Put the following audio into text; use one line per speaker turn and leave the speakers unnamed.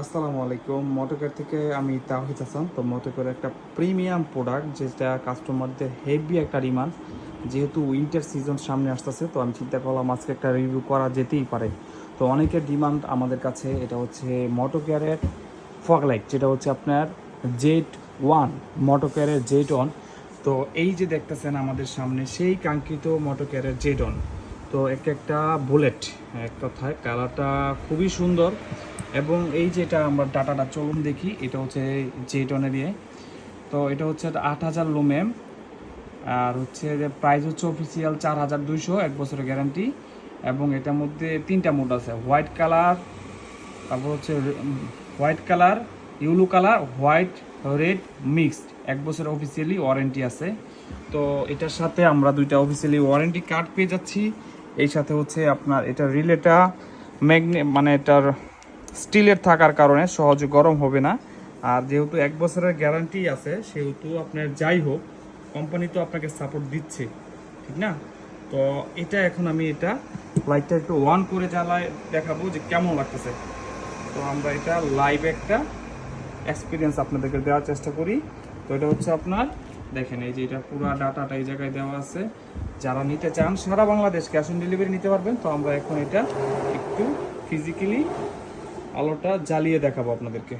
আসসালামু আলাইকুম। মোটোকেয়ার থেকে আমি তাওহিদ হাসান। তো মোটোকেয়ার একটা প্রিমিয়াম প্রোডাক্ট যেটা কাস্টমারদের হেভি একটা ডিমান্ড। যেহেতু উইন্টার সিজন সামনে আসতেছে, তো আমি চিন্তা করলাম আজকে একটা রিভিউ করা যেতেই পারে। তো অনেকের ডিমান্ড আমাদের কাছে, এটা হচ্ছে মোটোকেয়ারের ফগ লাইট, যেটা হচ্ছে আপনার জেড 1, মোটোকেয়ারের জেড 1। তো এই যে দেখতেছেন আমাদের সামনে সেই কাঙ্ক্ষিত মোটোকেয়ারের জেড 1। তো একটা বুলেট, এক কথায় কালারটা খুবই সুন্দর। এবং এই যেটা আমরা ডাটাটা চলুন দেখি, এটা হচ্ছে জেটনের দিয়ে। তো এটা হচ্ছে 8000 লুমেম, আর হচ্ছে যে প্রাইস হচ্ছে অফিসিয়াল 4200, 1 বছরের গ্যারান্টি। এবং এটার মধ্যে 3টা মোড আছে, হোয়াইট কালার, তারপর হচ্ছে white colour, yellow colour, white red mixed. 1 বছরের অফিসিয়ালি ওয়ারেন্টি আছে। তো এটার সাথে আমরা 2টা অফিসিয়ালি ওয়ারেন্টি কার্ড পেয়ে যাচ্ছি। এই সাথে হচ্ছে আপনার এটা রিলেটা মানে এটার স্টিলের থাকার কারণে সহজে গরম হবে না। আর যেহেতু 1 বছরের গ্যারান্টি আছে, সেহেতু আপনার যাই হোক কোম্পানি তো আপনাকে সাপোর্ট দিচ্ছে, ঠিক না? তো এটা এখন আমি এটা লাইটটা একটু অন করে জ্বালায় দেখাবো যে কেমন লাগতেছে। তো আমরা এটা লাইভ একটা এক্সপিরিয়েন্স আপনাদেরকে দেওয়ার চেষ্টা করি। তো এটা হচ্ছে আপনার দেখেন, এই যে এটা পুরো ডাটাটা এই জায়গায় দেওয়া আছে। যারা নিতে চান সারা বাংলাদেশ ক্যাশ অন ডেলিভারি নিতে পারবেন। তো আমরা এখন এটা একটু ফিজিক্যালি আলোটা জ্বালিয়ে দেখাবো আপনাদেরকে।